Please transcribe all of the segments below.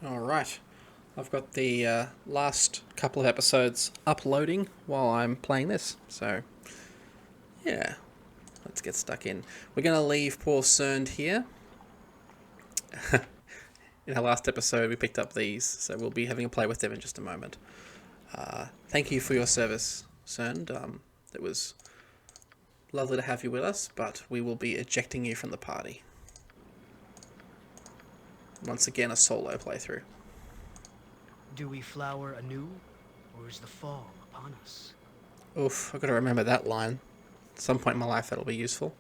Alright, I've got the last couple of episodes uploading while I'm playing this, so yeah, let's get stuck in. We're going to leave poor Cerned here. In our last episode we picked up these, so we'll be having a play with them in just a moment. Thank you for your service, Cerned. It was lovely to have you with us, but we will be ejecting you from the party. Once again, a solo playthrough. Do we flower anew, or is the fall upon us? Oof, I've got to remember that line. At some point in my life that'll be useful.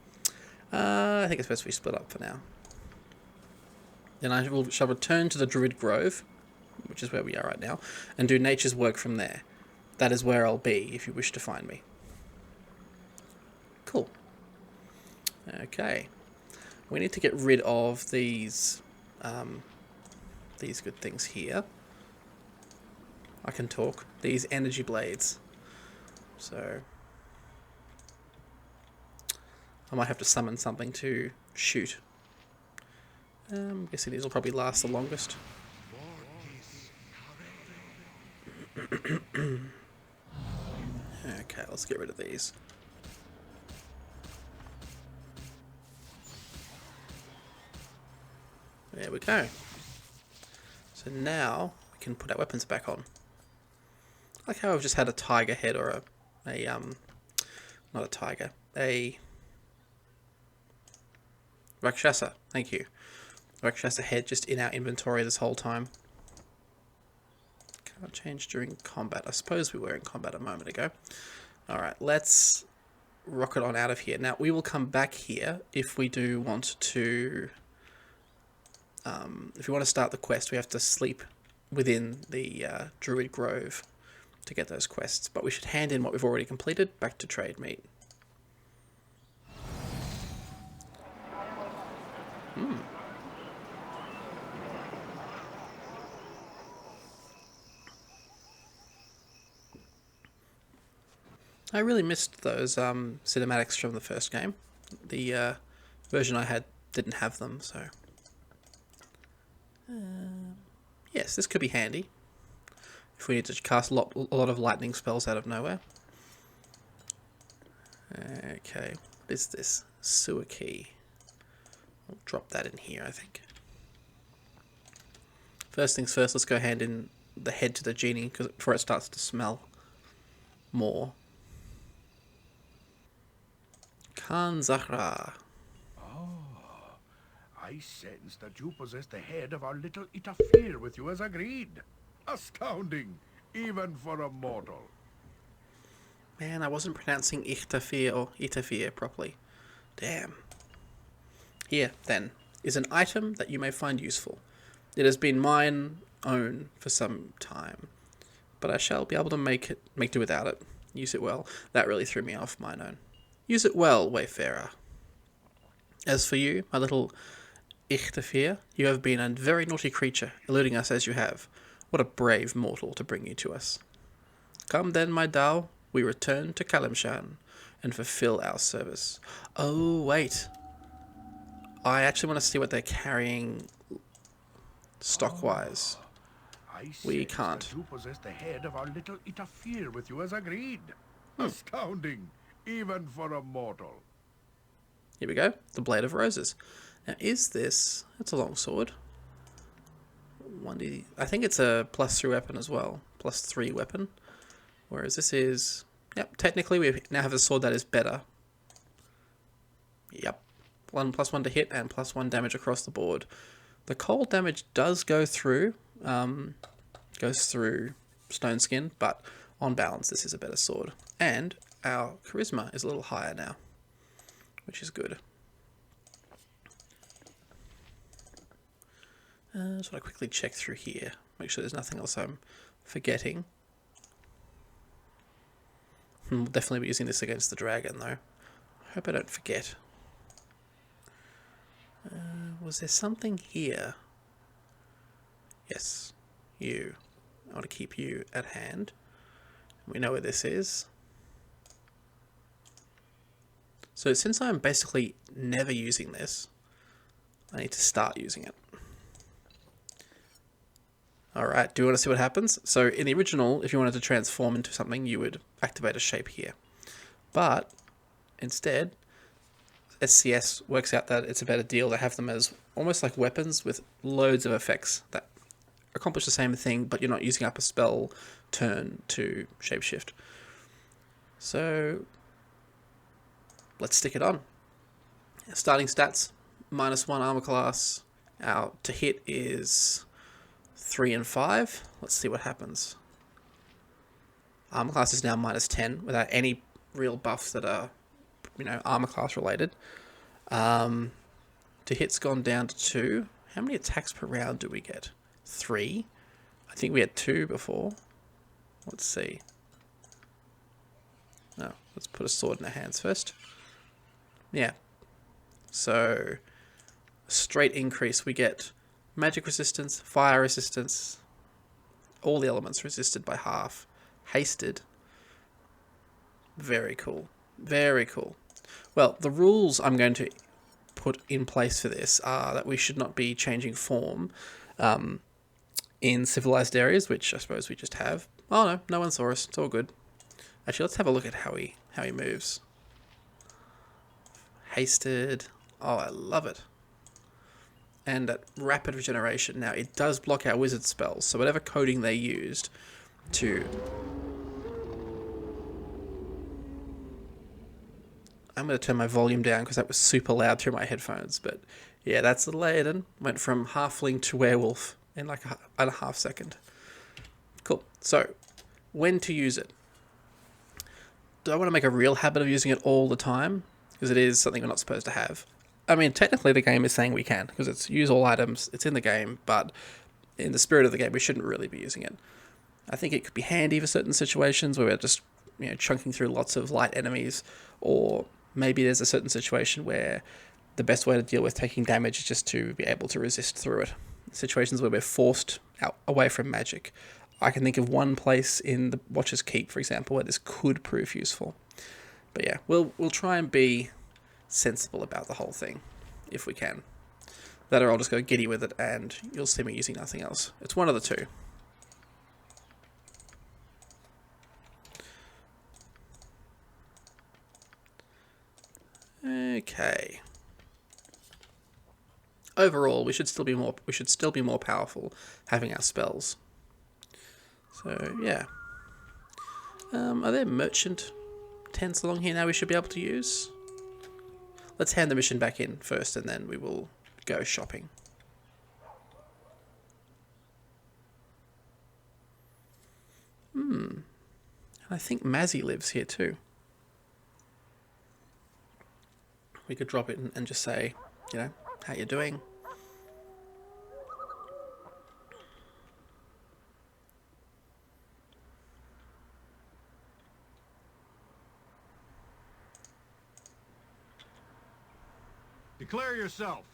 I think it's best we split up for now. Then shall return to the Druid Grove, which is where we are right now, and do nature's work from there. That is where I'll be if you wish to find me. Cool. Okay. We need to get rid of these good things here. I can talk. These energy blades. So I might have to summon something to shoot. I'm guessing these will probably last the longest. Okay, let's get rid of these. There we go. So now we can put our weapons back on. I like how I've just had a tiger head or not a tiger, a Rakshasa, thank you. Rakshasa head just in our inventory this whole time. Can't change during combat. I suppose we were in combat a moment ago. Alright, let's rocket on out of here. Now, we will come back here if we do want to... if we want to start the quest, we have to sleep within the Druid Grove to get those quests. But we should hand in what we've already completed back to trade meat. I really missed those cinematics from the first game. The version I had didn't have them, so... yes, this could be handy. If we need to cast a lot of lightning spells out of nowhere. Okay, what is this? Sewer key. I'll drop that in here, I think. First things first, let's go hand in the head to the genie before it starts to smell more. Khan Zahra. I sense that you possess the head of our little Itafir with you as agreed. Astounding, even for a mortal. Man, I wasn't pronouncing Ichtafir or Itafir properly. Damn. Here, then, is an item that you may find useful. It has been mine own for some time, but I shall be able to make do without it. Use it well. That really threw me off, mine own. Use it well, wayfarer. As for you, my little Ichtafir, you have been a very naughty creature, eluding us as you have. What a brave mortal to bring you to us. Come then, my Dao, we return to Kalimshan and fulfill our service. Oh, wait. I actually want to see what they're carrying stock-wise. We can't. That you possess the head of our little Itafir with you as agreed. Astounding, even for a mortal. Here we go. The Blade of Roses. Now, is this... it's a long sword. 1d... I think it's a +3 weapon as well. +3 weapon. Whereas this is... yep, technically we now have a sword that is better. Yep. 1+1 to hit and +1 damage across the board. The cold damage does go through... goes through stone skin, but on balance this is a better sword. And our charisma is a little higher now, which is good. So I quickly check through here, make sure there's nothing else I'm forgetting. We'll definitely be using this against the dragon, though. I hope I don't forget. Was there something here? Yes, you. I want to keep you at hand. We know where this is. So since I'm basically never using this, I need to start using it. Alright, do you want to see what happens? So in the original, if you wanted to transform into something, you would activate a shape here. But instead, SCS works out that it's a better deal to have them as almost like weapons with loads of effects that accomplish the same thing, but you're not using up a spell turn to shapeshift. So let's stick it on. Starting stats, -1 armor class. Our to hit is 3 and 5. Let's see what happens. Armor class is now -10 without any real buffs that are, armor class related. To hit's gone down to 2. How many attacks per round do we get? 3. I think we had 2 before. Let's see. No, let's put a sword in our hands first. Yeah. So, straight increase. We get magic resistance, fire resistance, all the elements resisted by half. Hasted. Very cool. Very cool. Well, the rules I'm going to put in place for this are that we should not be changing form in civilized areas, which I suppose we just have. Oh no, no one saw us. It's all good. Actually, let's have a look at how he moves. Hasted. Oh, I love it. And at rapid regeneration. Now, it does block our wizard spells, so whatever coding they used to... I'm going to turn my volume down because that was super loud through my headphones. But yeah, that's the Aodhan. Went from halfling to werewolf in like a half second. Cool. So, when to use it? Do I want to make a real habit of using it all the time? Because it is something we're not supposed to have. I mean, technically the game is saying we can, because it's use all items, it's in the game, but in the spirit of the game, we shouldn't really be using it. I think it could be handy for certain situations where we're just, chunking through lots of light enemies, or maybe there's a certain situation where the best way to deal with taking damage is just to be able to resist through it. Situations where we're forced out away from magic. I can think of one place in the Watcher's Keep, for example, where this could prove useful. But yeah, we'll try and be sensible about the whole thing, if we can. That or I'll just go giddy with it and you'll see me using nothing else. It's one of the two. Okay. Overall, we should still be more powerful having our spells. So yeah. Are there merchant tents along here now we should be able to use? Let's hand the mission back in first and then we will go shopping. I think Mazzy lives here too. We could drop it and just say, how you doing? Declare yourself.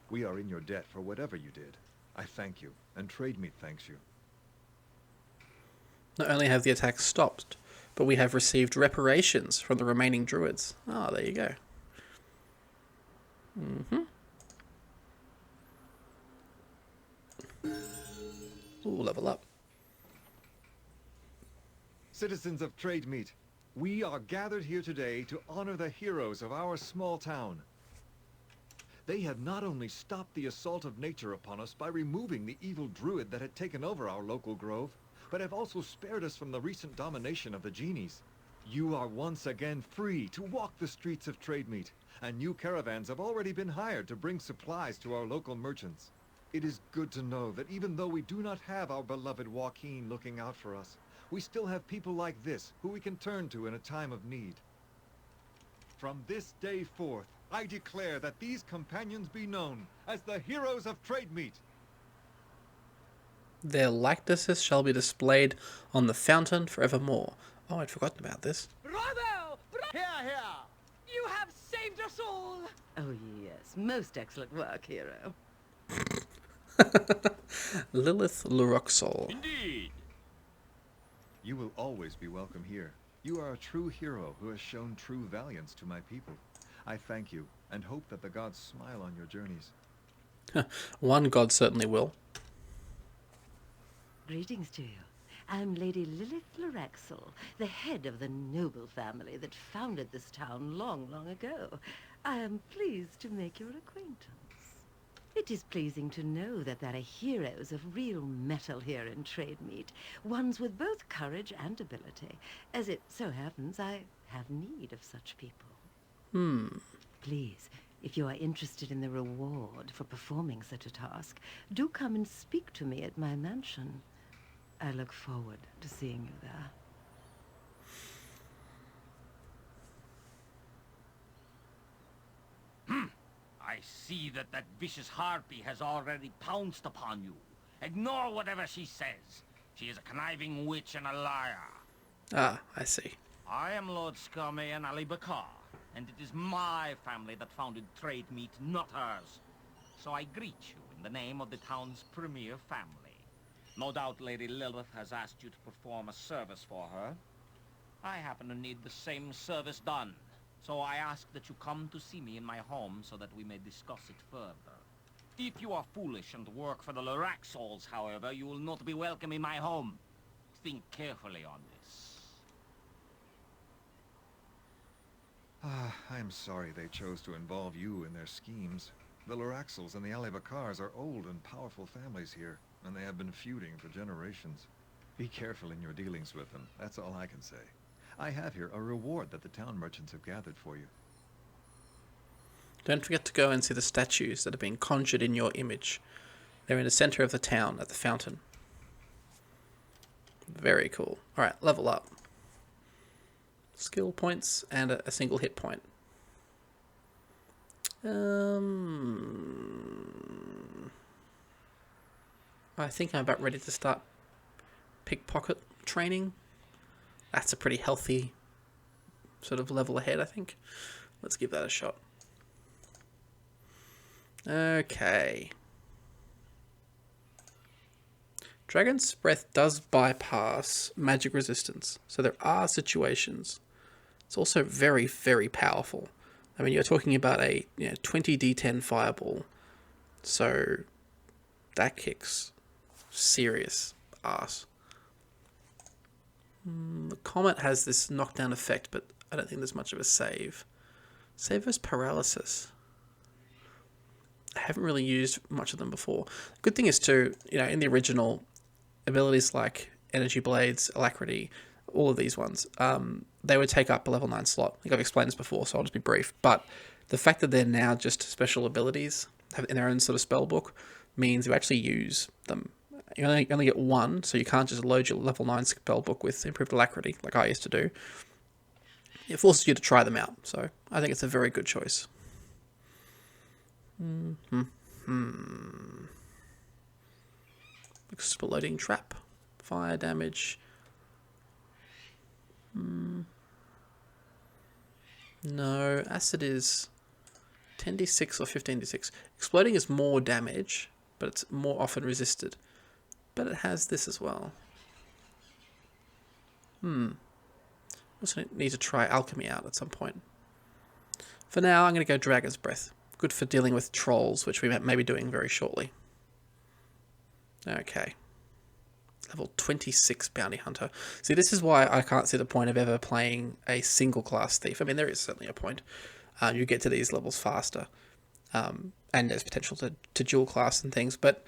We are in your debt for whatever you did. I thank you, and Trade Meat thanks you. Not only have the attacks stopped, but we have received reparations from the remaining druids. Oh, there you go. Ooh, level up. Citizens of Trade Meat, we are gathered here today to honor the heroes of our small town. They have not only stopped the assault of nature upon us by removing the evil druid that had taken over our local grove, but have also spared us from the recent domination of the genies. You are once again free to walk the streets of Trade Meat, and new caravans have already been hired to bring supplies to our local merchants. It is good to know that even though we do not have our beloved Joaquin looking out for us, we still have people like this who we can turn to in a time of need. From this day forth, I declare that these companions be known as the heroes of Trade Meat. Their likenesses shall be displayed on the fountain forevermore. Oh, I'd forgotten about this. Bravo! Here, here! You have saved us all! Oh yes, most excellent work, hero. Lilith Luroxol. Indeed. You will always be welcome here. You are a true hero who has shown true valiance to my people. I thank you, and hope that the gods smile on your journeys. One god certainly will. Greetings to you. I'm Lady Lilith Loraxel, the head of the noble family that founded this town long, long ago. I am pleased to make your acquaintance. It is pleasing to know that there are heroes of real metal here in Trademeet, ones with both courage and ability. As it so happens, I have need of such people. Please, if you are interested in the reward for performing such a task, do come and speak to me at my mansion. I look forward to seeing you there. I see that vicious harpy has already pounced upon you. Ignore whatever she says. She is a conniving witch and a liar. Ah, I see. I am Lord Scummy and Ali Bakar, and it is my family that founded Trademeet, not hers. So I greet you in the name of the town's premier family. No doubt Lady Lilith has asked you to perform a service for her. I happen to need the same service done, so I ask that you come to see me in my home so that we may discuss it further. If you are foolish and work for the Loraxels, however, you will not be welcome in my home. Think carefully on this. I am sorry they chose to involve you in their schemes. The Loraxels and the Alibakars are old and powerful families here, and they have been feuding for generations. Be careful in your dealings with them, that's all I can say. I have here a reward that the town merchants have gathered for you. Don't forget to go and see the statues that have been conjured in your image. They're in the center of the town at the fountain. Very cool. Alright, level up. Skill points and a single hit point. I think I'm about ready to start pickpocket training. That's a pretty healthy sort of level ahead, I think. Let's give that a shot. Okay. Dragon's Breath does bypass magic resistance, so there are situations. It's also very, very powerful. I mean, you're talking about a 20d10 fireball, so that kicks serious ass. The Comet has this knockdown effect, but I don't think there's much of a save. Save versus paralysis. I haven't really used much of them before. Good thing is too, in the original, abilities like Energy Blades, Alacrity, all of these ones, they would take up a level 9 slot. I think I've explained this before, so I'll just be brief. But the fact that they're now just special abilities in their own sort of spell book means you actually use them. You only get one, so you can't just load your level 9 spell book with Improved Alacrity, like I used to do. It forces you to try them out, so I think it's a very good choice. Exploding Trap. Fire damage. No, Acid is 10d6 or 15d6. Exploding is more damage, but it's more often resisted. But it has this as well. Also need to try Alchemy out at some point. For now, I'm going to go Dragon's Breath. Good for dealing with trolls, which we may be doing very shortly. Okay. Level 26 Bounty Hunter. See, this is why I can't see the point of ever playing a single class thief. I mean, there is certainly a point. You get to these levels faster. And there's potential to dual class and things, but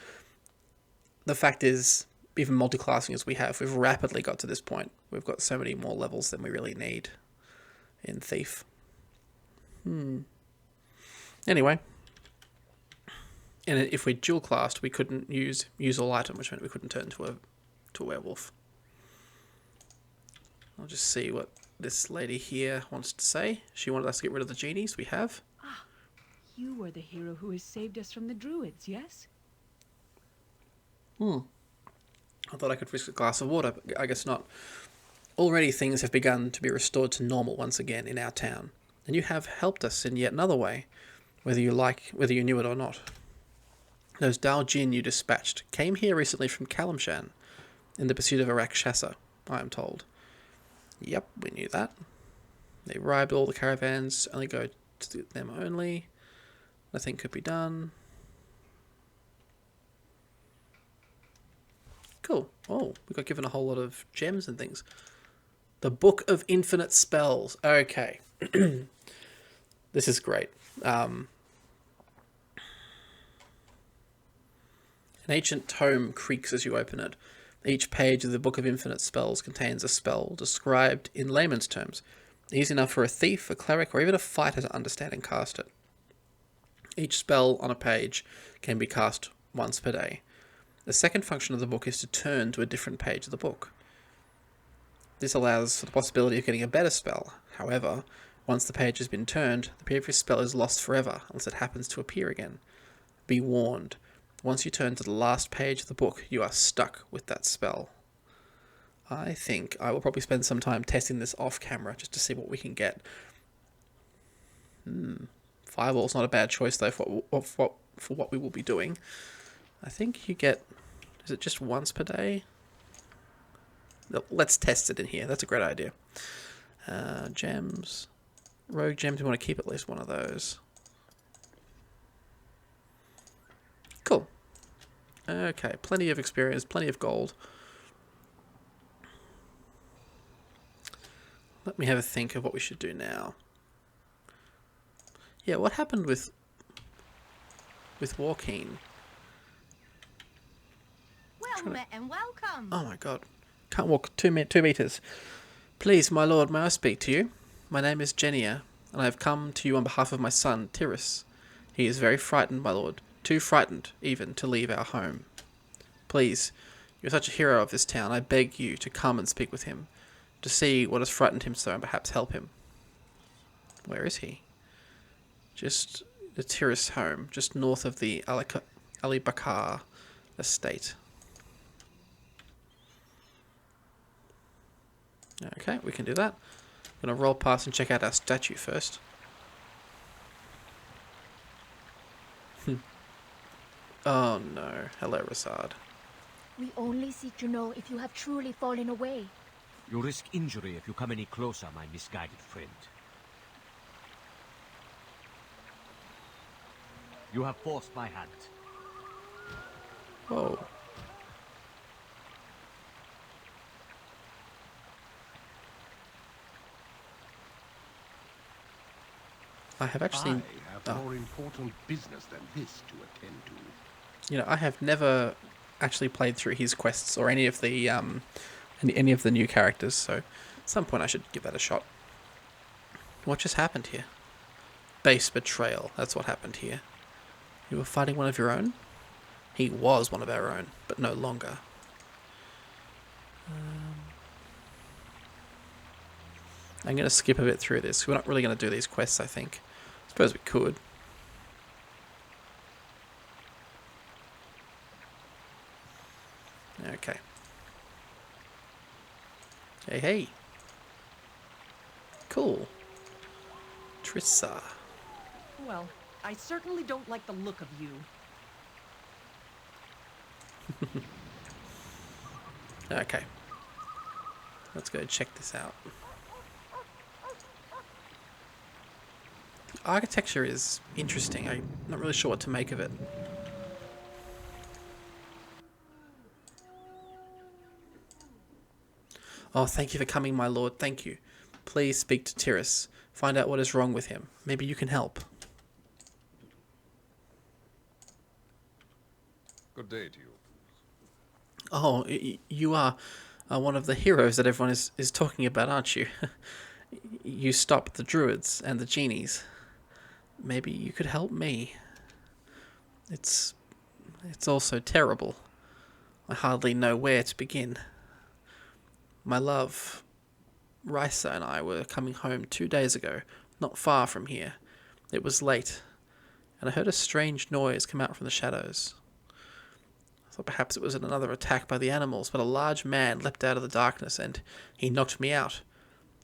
the fact is, even multi-classing as we have, we've rapidly got to this point. We've got so many more levels than we really need in Thief. Anyway. And if we dual classed, we couldn't use all item, which meant we couldn't turn into a werewolf. I'll just see what this lady here wants to say. She wanted us to get rid of the genies. We have. Ah, you were the hero who has saved us from the druids, yes? I thought I could risk a glass of water, but I guess not. Already things have begun to be restored to normal once again in our town, and you have helped us in yet another way, whether you knew it or not. Those Daljin you dispatched came here recently from Kalimshan, in the pursuit of a Rakshasa, I am told. Yep, we knew that. They bribed all the caravans, only go to them only. Nothing could be done. Cool. Oh, we got given a whole lot of gems and things. The Book of Infinite Spells. Okay. This is great. An ancient tome creaks as you open it. Each page of the Book of Infinite Spells contains a spell described in layman's terms, easy enough for a thief, a cleric, or even a fighter to understand and cast it. Each spell on a page can be cast once per day. The second function of the book is to turn to a different page of the book. This allows for the possibility of getting a better spell. However, once the page has been turned, the previous spell is lost forever unless it happens to appear again. Be warned. Once you turn to the last page of the book, you are stuck with that spell. I think I will probably spend some time testing this off camera just to see what we can get. Fireball's not a bad choice though for what we will be doing. I think you get... Is it just once per day? Let's test it in here. That's a great idea. Gems. Rogue gems, we want to keep at least one of those. Cool. Okay, plenty of experience, plenty of gold. Let me have a think of what we should do now. Yeah, what happened with Joaquin? Well met and welcome. Oh my god. Can't walk 2 meters. Please, my lord, may I speak to you? My name is Genia, and I have come to you on behalf of my son, Tyrus. He is very frightened, my lord. Too frightened, even, to leave our home. Please, you are such a hero of this town. I beg you to come and speak with him, to see what has frightened him so and perhaps help him. Where is he? Just the Tyrus home, just north of the Ali Bakar estate. Okay, we can do that. I'm going to roll past and check out our statue first. Oh no. Hello, Rasad. We only seek to know if you have truly fallen away. You risk injury if you come any closer, my misguided friend. You have forced my hand. Whoa. I have actually... I have more important business than this to attend to. You know, I have never actually played through his quests or any of the any of the new characters, so at some point I should give that a shot. What just happened here? Base betrayal. That's what happened here. You were fighting one of your own? He was one of our own, but no longer. I'm going to skip a bit through this. We're not really going to do these quests, I think. I suppose we could. Okay. Hey, hey. Cool. Trissa. Well, I certainly don't like the look of you. Okay. Let's go check this out. The architecture is interesting. I'm not really sure what to make of it. Oh, thank you for coming, my lord. Thank you. Please speak to Tyrus. Find out what is wrong with him. Maybe you can help. Good day to you. Oh, you are one of the heroes that everyone is talking about, aren't you? You stopped the druids and the genies. Maybe you could help me. It's all so terrible. I hardly know where to begin. My love, Risa, and I were coming home 2 days ago, not far from here. It was late, and I heard a strange noise come out from the shadows. I thought perhaps it was another attack by the animals, but a large man leapt out of the darkness, and he knocked me out.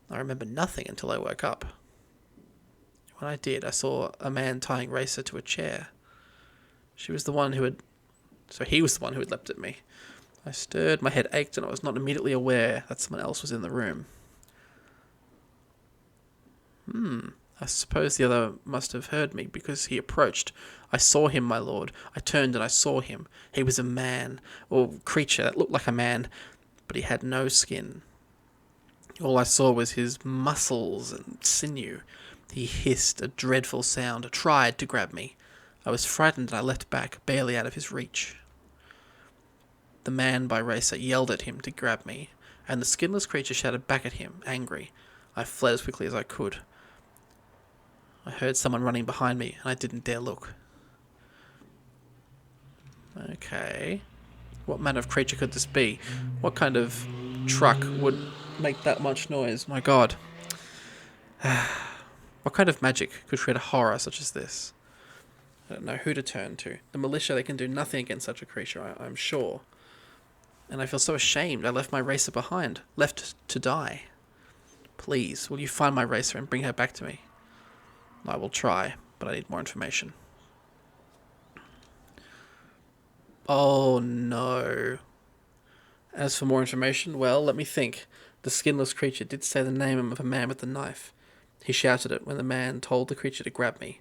I remember nothing until I woke up. When I did, I saw a man tying Risa to a chair. He was the one who had leapt at me. I stirred, my head ached, and I was not immediately aware that someone else was in the room. I suppose the other must have heard me, because he approached. I saw him, my lord. I turned and I saw him. He was a man, or creature that looked like a man, but he had no skin. All I saw was his muscles and sinew. He hissed a dreadful sound, tried to grab me. I was frightened and I leapt back, barely out of his reach. The man by Racer yelled at him to grab me, and the skinless creature shouted back at him, angry. I fled as quickly as I could. I heard someone running behind me, and I didn't dare look. Okay. What manner of creature could this be? What kind of truck would make that much noise? My god. What kind of magic could create a horror such as this? I don't know who to turn to. The militia, they can do nothing against such a creature, I'm sure. And I feel so ashamed. I left my racer behind. Left to die. Please, will you find my racer and bring her back to me? I will try, but I need more information. Oh no. As for more information, well, let me think. The skinless creature did say the name of a man with the knife. He shouted it when the man told the creature to grab me.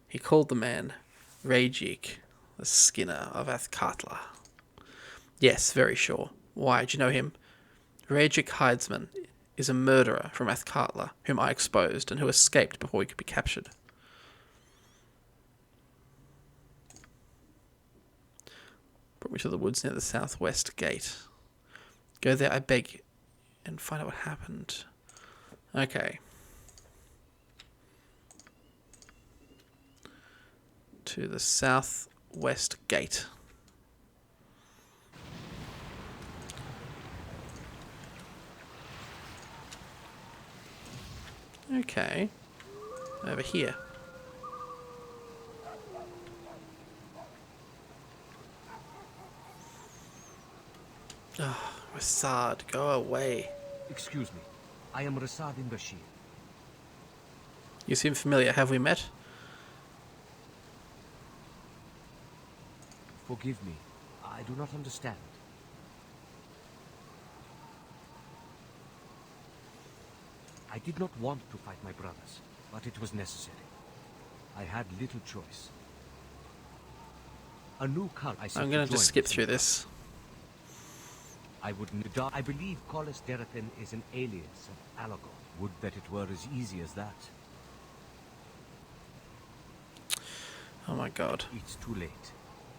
He called the man Rajik, the skinner of Athkatla. Yes, very sure. Why, do you know him? Rajik Hydesman is a murderer from Athkatla, whom I exposed, and who escaped before he could be captured. Brought me to the woods near the southwest gate. Go there, I beg, and find out what happened. Okay. To the southwest gate. Okay. Over here. Oh, Rasad, go away. Excuse me. I am Rasadin Bashir. You seem familiar. Have we met? Forgive me. I do not understand. I did not want to fight my brothers, but it was necessary. I had little choice. A new cult I I'm going to just skip through this. I wouldn't die. I believe Collis Derathan is an alias of Alagor. Would that it were as easy as that. Oh my god. It's too late.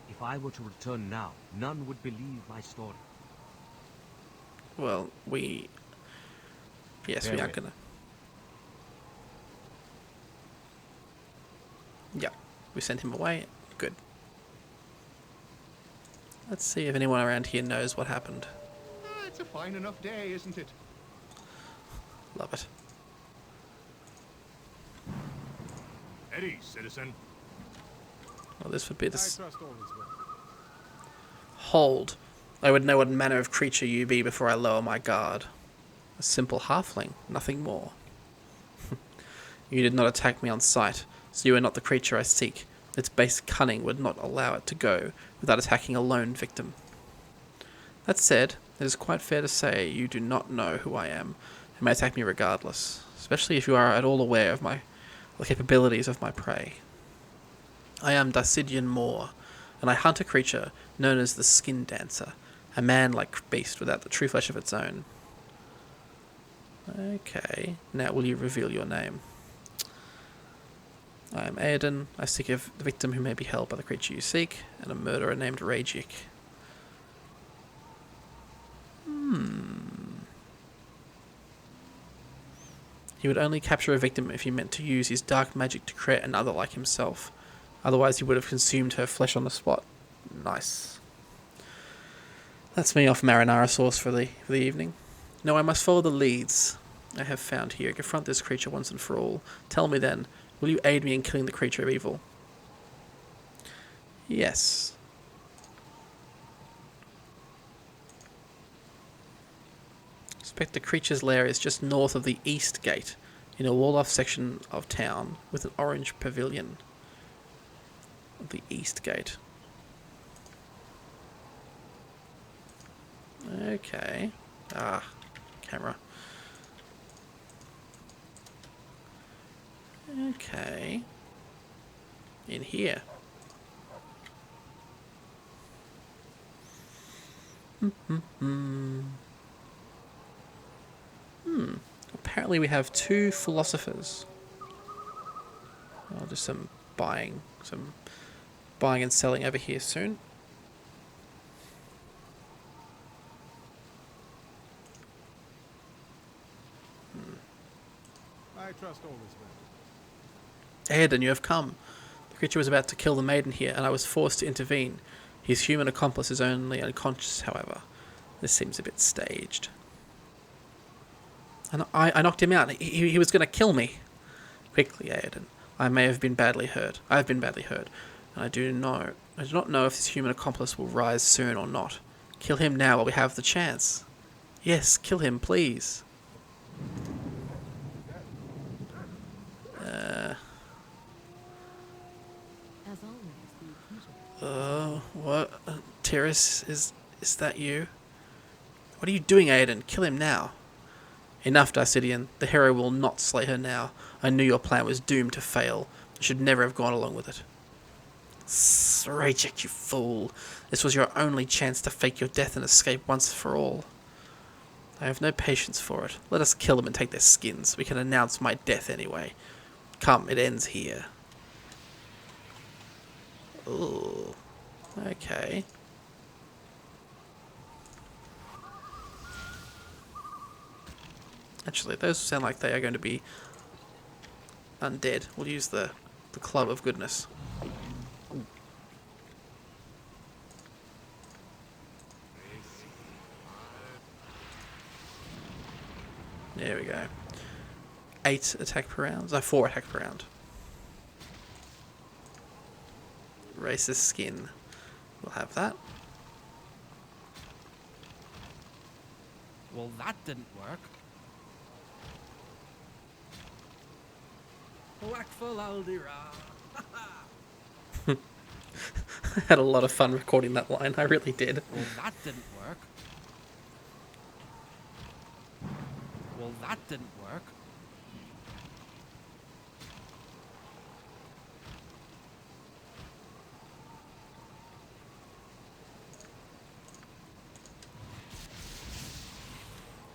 If I were to return now, none would believe my story. Well, yes, we aren't gonna. Yeah, we sent him away. Good. Let's see if anyone around here knows what happened. It's a fine enough day, isn't it? Love it. Eddie, citizen. Well, this would be this. I trust all is well. Hold. I would know what manner of creature you be before I lower my guard. A simple halfling, nothing more. You did not attack me on sight, so you are not the creature I seek. Its base cunning would not allow it to go without attacking a lone victim. That said, it is quite fair to say you do not know who I am, and may attack me regardless, especially if you are at all aware of the capabilities of my prey. I am Dacidian Moor, and I hunt a creature known as the Skin Dancer, a man-like beast without the true flesh of its own. Okay, now will you reveal your name? I am Aodhan. I seek a victim who may be held by the creature you seek, and a murderer named Rajik. He would only capture a victim if he meant to use his dark magic to create another like himself. Otherwise he would have consumed her flesh on the spot. Nice. That's me off marinara sauce for the evening. No, I must follow the leads I have found here. Confront this creature once and for all. Tell me then, will you aid me in killing the creature of evil? Yes. Suspect the creature's lair is just north of the East Gate, in a walled-off section of town with an orange pavilion. The East Gate. Okay. Camera. Okay. In here. Apparently we have 2 philosophers. I'll do some buying and selling over here soon. I trust all this man. Aodhan, you have come. The creature was about to kill the maiden here, and I was forced to intervene. His human accomplice is only unconscious, however. This seems a bit staged. And I knocked him out. He was going to kill me. Quickly, Aodhan. I may have been badly hurt. I have been badly hurt. And I do not know if this human accomplice will rise soon or not. Kill him now while we have the chance. Yes, kill him, please. What? Tiris, is that you? What are you doing, Aodhan? Kill him now. Enough, Darcidian. The hero will not slay her now. I knew your plan was doomed to fail. You should never have gone along with it. Reject, you fool. This was your only chance to fake your death and escape once for all. I have no patience for it. Let us kill them and take their skins. We can announce my death anyway. Come, it ends here. Ooh. Okay. Actually, those sound like they are going to be undead. We'll use the Club of Goodness. There we go. 8 attack per round. No, 4 attack per round. Racist skin. We'll have that. Well, that didn't work. Wakful Aldira. I had a lot of fun recording that line. I really did. Well, that didn't work. Well, that didn't work.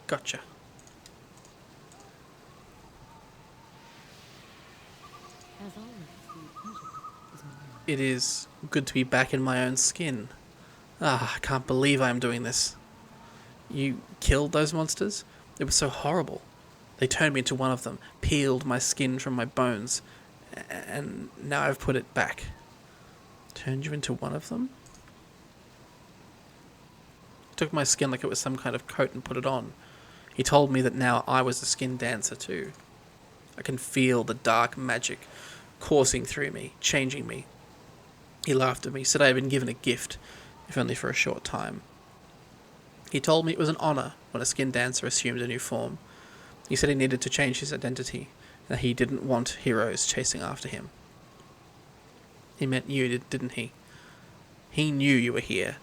Gotcha. It is good to be back in my own skin. Ah, I can't believe I am doing this. You killed those monsters? It was so horrible. They turned me into one of them, peeled my skin from my bones, and now I've put it back. Turned you into one of them? Took my skin like it was some kind of coat and put it on. He told me that now I was a skin dancer too. I can feel the dark magic coursing through me, changing me. He laughed at me, said I had been given a gift, if only for a short time. He told me it was an honour when a skin dancer assumed a new form. He said he needed to change his identity, and that he didn't want heroes chasing after him. He meant you, didn't he? He knew you were here.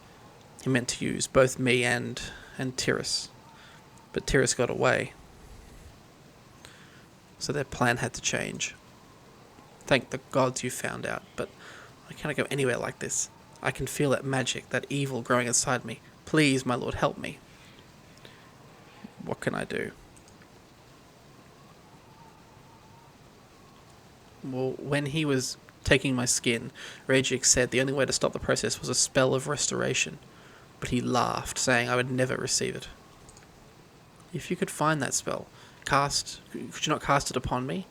He meant to use both me and Tiris. But Tiris got away. So their plan had to change. Thank the gods you found out, but I cannot go anywhere like this. I can feel that magic, that evil growing inside me. Please, my lord, help me. What can I do? Well, when he was taking my skin, Regic said the only way to stop the process was a spell of restoration. But he laughed, saying I would never receive it. If you could find that spell, could you not cast it upon me?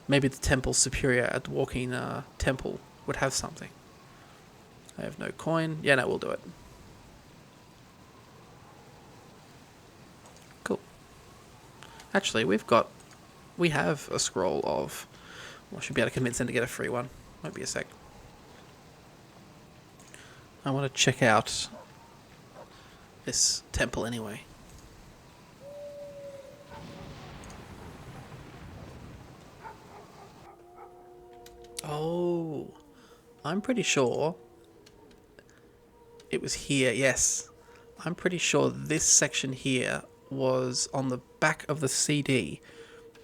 Maybe the temple superior at the walking temple would have something. I have no coin. Yeah, no, we'll do it. Cool. Actually, we have a scroll of... Well, I should be able to convince them to get a free one. Might be a sec. I want to check out this temple anyway. Oh, I'm pretty sure it was here, yes. I'm pretty sure this section here was on the back of the CD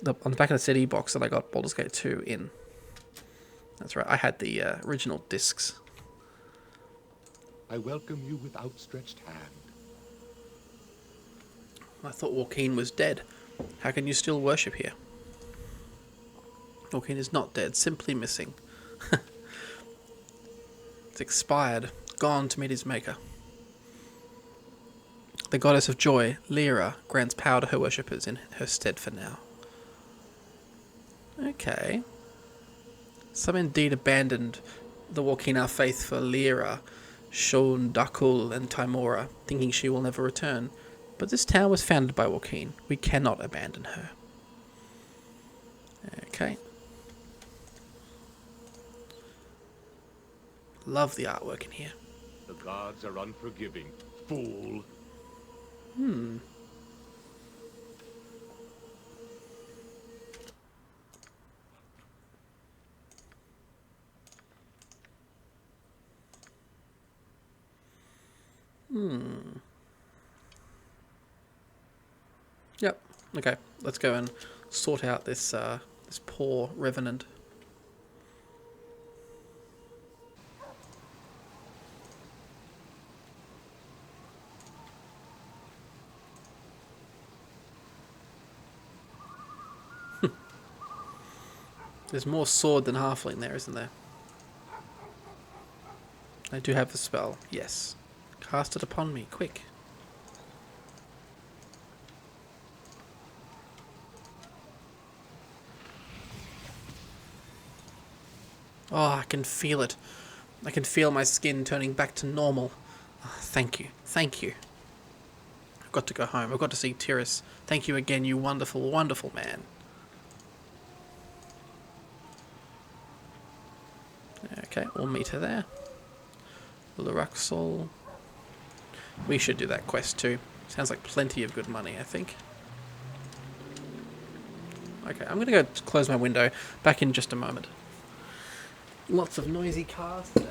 on the back of the CD box that I got Baldur's Gate 2 in. That's right, I had the original discs. I welcome you with outstretched hand. I thought Joaquin was dead. How can you still worship here? Joaquin is not dead, simply missing. It's expired, gone to meet his maker. The goddess of joy, Lyra, grants power to her worshippers in her stead for now. Okay. Some indeed abandoned the Joaquina faith for Lyra, Shon, Dakul, and Timora, thinking she will never return. But this town was founded by Joaquin. We cannot abandon her. Okay. Love the artwork in here. The gods are unforgiving, fool. Yep. Okay. Let's go and sort out this this poor revenant. There's more sword than halfling there, isn't there? I do have the spell. Yes. Cast it upon me, quick. Oh, I can feel it. I can feel my skin turning back to normal. Oh, thank you. Thank you. I've got to go home. I've got to see Tiris. Thank you again, you wonderful, wonderful man. Okay, we'll meet her there. Luraxol. We should do that quest too. Sounds like plenty of good money, I think. Okay, I'm going to go close my window. Back in just a moment. Lots of noisy cars today.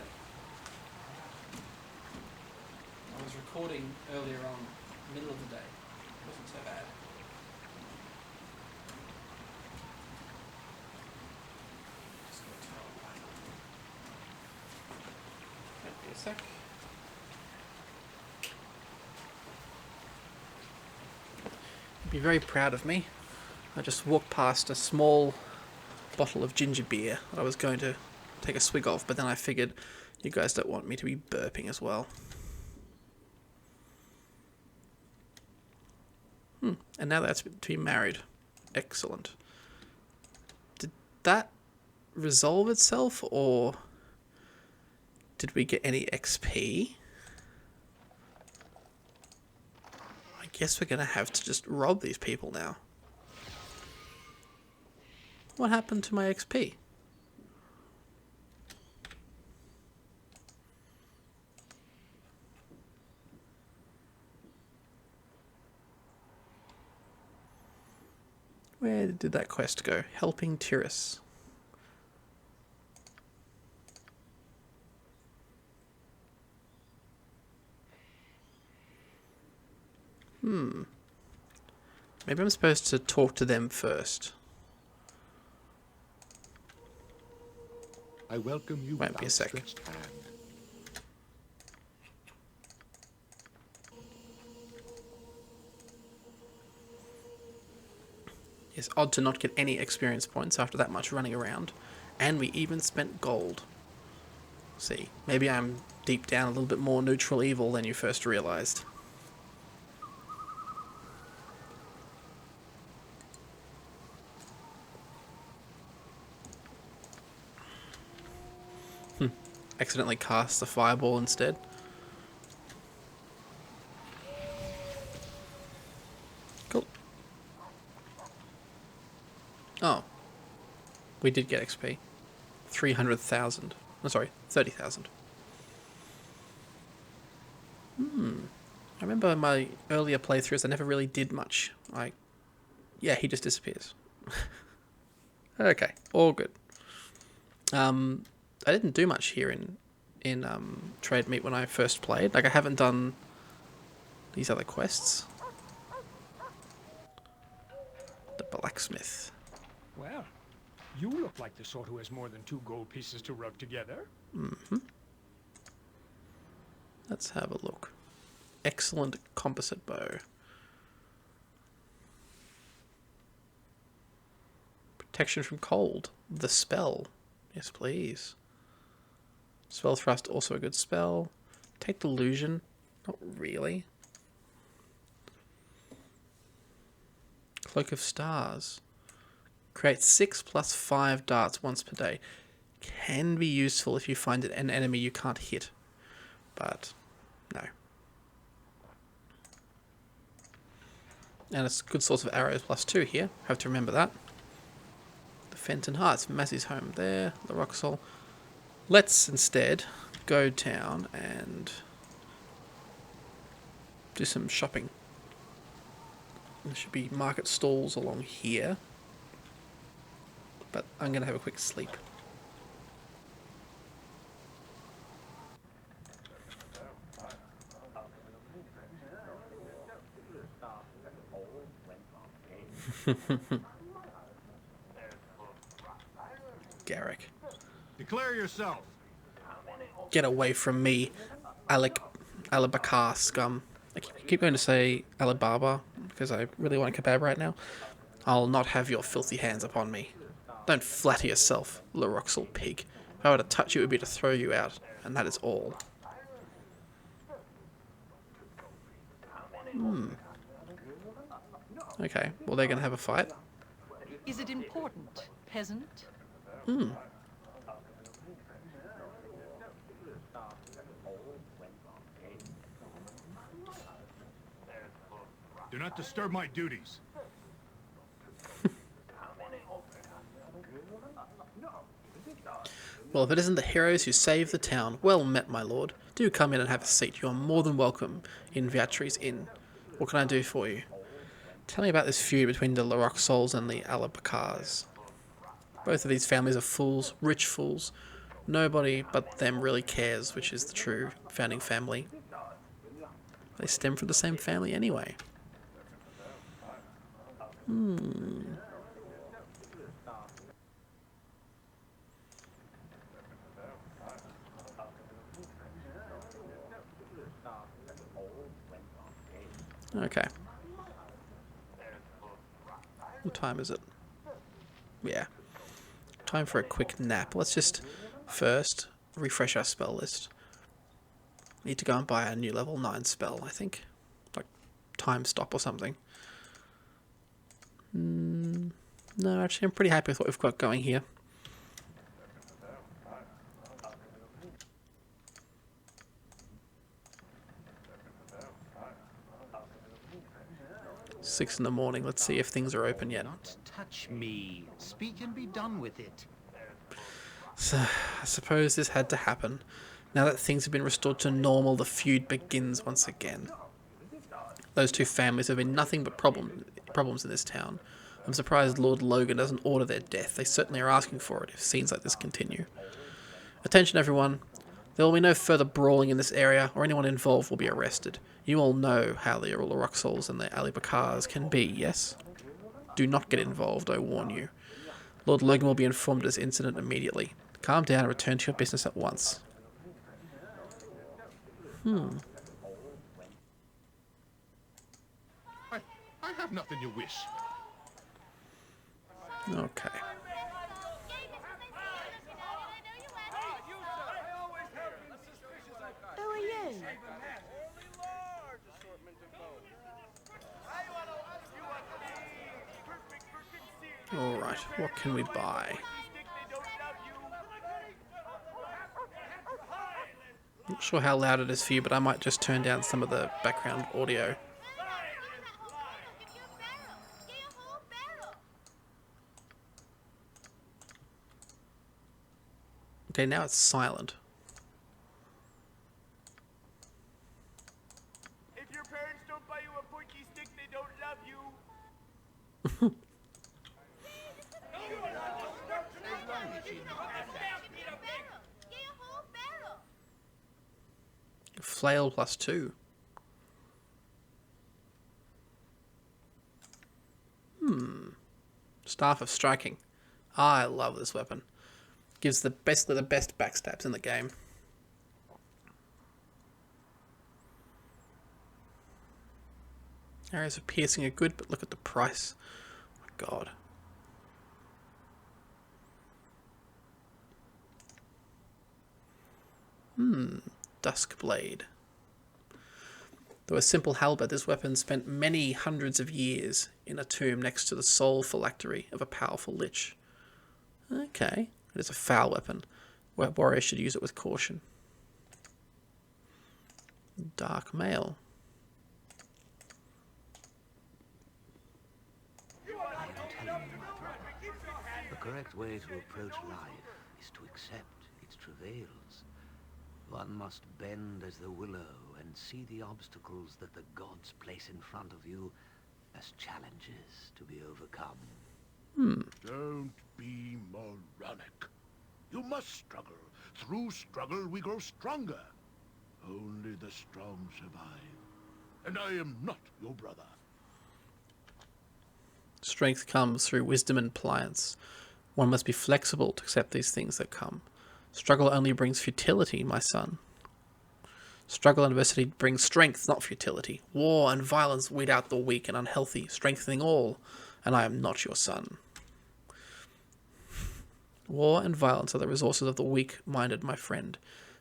I was recording earlier on, middle of the day. It wasn't so bad. Just going to turn on the light. Wait a sec. You'd be very proud of me. I just walked past a small bottle of ginger beer that I was going to take a swig of, but then I figured you guys don't want me to be burping as well. And now that's to be married. Excellent. Did that resolve itself, or did we get any XP? I guess we're going to have to just rob these people now. What happened to my XP? Where did that quest go? Helping Tiris. Maybe I'm supposed to talk to them first. I welcome you Won't with be a sec. outstretched hand. It's odd to not get any experience points after that much running around. And we even spent gold. See, maybe I'm deep down a little bit more neutral evil than you first realized. Accidentally cast the fireball instead. Cool. Oh. We did get XP. 300,000. Oh, sorry, 30,000. I remember in my earlier playthroughs I never really did much. Yeah, he just disappears. Okay, all good. I didn't do much here in Trade Meat when I first played. Like, I haven't done these other quests. The blacksmith. Well, you look like the sort who has more than 2 gold pieces to rub together. Let's have a look. Excellent composite bow. Protection from cold. The spell. Yes, please. Spell thrust, also a good spell. Take delusion. Not really. Cloak of stars. Create 6 plus 5 darts once per day. Can be useful if you find an enemy you can't hit. But, no. And it's a good source of arrows +2 here. Have to remember that. The Fenton Heights. Massey's home there. The Roxol. Let's instead go down and do some shopping. There should be market stalls along here. But I'm going to have a quick sleep. Garrick. Declare yourself. Get away from me, Alibakar scum. I keep going to say Alibaba because I really want a kebab right now. I'll not have your filthy hands upon me. Don't flatter yourself, Laroxal pig. If I were to touch you, it would be to throw you out, and that is all. Okay, well they're going to have a fight. Is it important, peasant? Do not disturb my duties. Well, if it isn't the heroes who saved the town, well met, my lord. Do come in and have a seat. You are more than welcome in Viatri's Inn. What can I do for you? Tell me about this feud between the Laroxols and the Alibakars. Both of these families are fools, rich fools. Nobody but them really cares, which is the true founding family. They stem from the same family anyway. Okay. What time is it? Yeah. Time for a quick nap. Let's just first refresh our spell list. Need to go and buy a new level 9 spell, I think. Like time stop or something. No, actually I'm pretty happy with what we've got going here. Six in the morning. Let's see if things are open yet. Not touch me. Speak and be done with it. So, I suppose this had to happen. Now that things have been restored to normal, the feud begins once again. Those two families have been nothing but problems in this town. I'm surprised Lord Logan doesn't order their death. They certainly are asking for it if scenes like this continue. Attention everyone. There will be no further brawling in this area, or anyone involved will be arrested. You all know how the Roxals and the Alibakars can be, yes? Do not get involved, I warn you. Lord Logan will be informed of this incident immediately. Calm down and return to your business at once. I have nothing you wish. Okay. Who are you? Alright, what can we buy? Not sure how loud it is for you, but I might just turn down some of the background audio. Okay, now it's silent. If your parents don't buy you a pointy stick, they don't love you. Flail +2. Staff of Striking. I love this weapon. Gives basically the best backstabs in the game. Areas of piercing are good, but look at the price. Oh my god. Duskblade. Though a simple halberd, this weapon spent many hundreds of years in a tomb next to the soul phylactery of a powerful lich. Okay, it is a foul weapon. Warriors should use it with caution. Dark mail. I am telling you, my brother, the correct way to approach life is to accept its travails. One must bend as the willow and see the obstacles that the gods place in front of you as challenges to be overcome. Don't be moronic. You must struggle. Through struggle, we grow stronger. Only the strong survive. And I am not your brother. Strength comes through wisdom and pliance. One must be flexible to accept these things that come. Struggle only brings futility, my son. Struggle and adversity brings strength, not futility. War and violence weed out the weak and unhealthy, strengthening all, and I am not your son. War and violence are the resources of the weak-minded, my friend.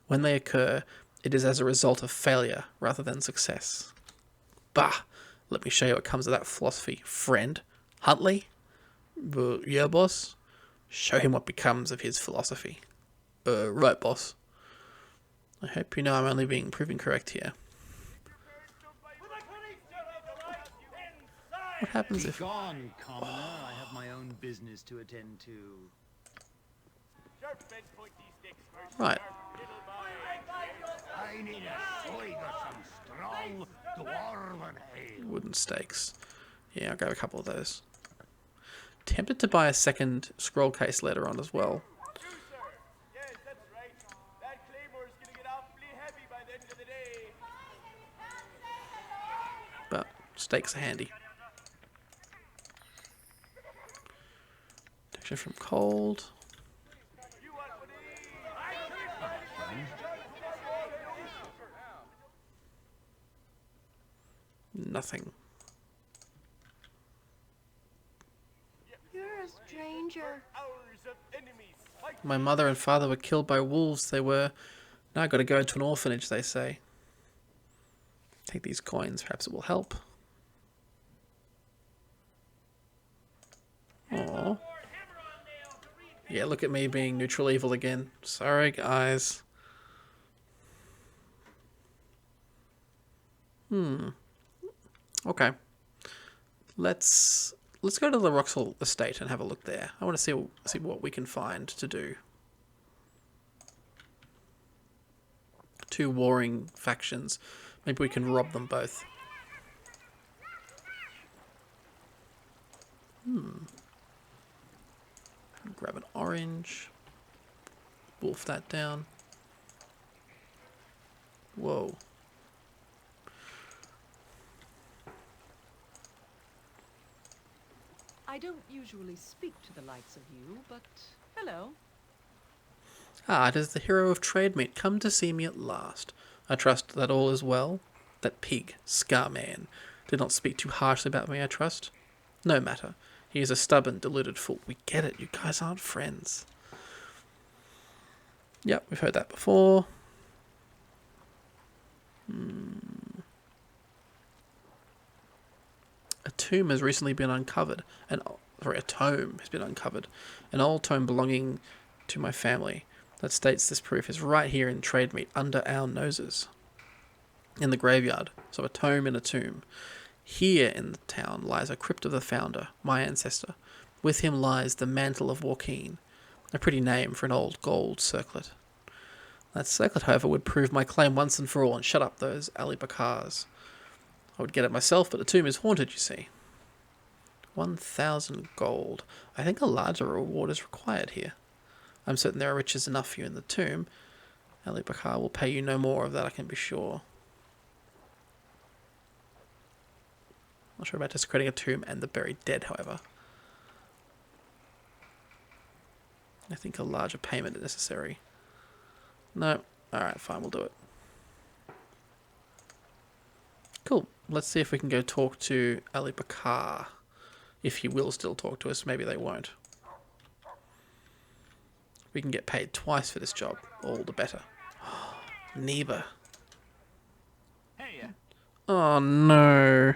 When they occur, it is as a result of failure rather than success. Bah! Let me show you what comes of that philosophy, friend. Huntley? Yeah, boss? Show him what becomes of his philosophy. Right, boss. I hope you know I'm only being proven correct here. What happens if... Gone, commoner. I have my own business to attend to. Right. I need a swig of some strong dwarven ale. Wooden stakes. Yeah, I'll grab a couple of those. Tempted to buy a second scroll case later on as well. Yes, that's right. That claymore's gonna get awfully heavy by the end of the day. But stakes are handy. Protection from cold. Nothing. You're a stranger. My mother and father were killed by wolves. They were. Now I've got to go to an orphanage, they say. Take these coins. Perhaps it will help. Aww. Yeah, look at me being neutral evil again. Sorry, guys. Okay. Let's go to the Roxel estate and have a look there. I want to see what we can find to do. Two warring factions. Maybe we can rob them both. Grab an orange. Wolf that down. Whoa. I don't usually speak to the likes of you, but hello. Ah, it is the hero of trade meat come to see me at last. I trust that all is well. That pig, Scarman, did not speak too harshly about me, I trust. No matter. He is a stubborn, deluded fool. We get it. You guys aren't friends. Yep, we've heard that before. A tomb has recently been uncovered. A tome has been uncovered. An old tome belonging to my family that states this proof is right here in trade meat under our noses. In the graveyard. So a tome in a tomb. Here in the town lies a crypt of the founder, my ancestor. With him lies the mantle of Joaquin. A pretty name for an old gold circlet. That circlet, however, would prove my claim once and for all and shut up those Ali Bakars. I would get it myself, but the tomb is haunted, you see. 1,000 gold. I think a larger reward is required here. I'm certain there are riches enough for you in the tomb. Ali Bakar will pay you no more of that, I can be sure. Not sure about desecrating a tomb and the buried dead, however. I think a larger payment is necessary. No. Alright, fine, we'll do it. Cool. Let's see if we can go talk to Ali Bakar. If he will still talk to us, maybe they won't. We can get paid twice for this job. All the better. Neba. Hey, Oh no.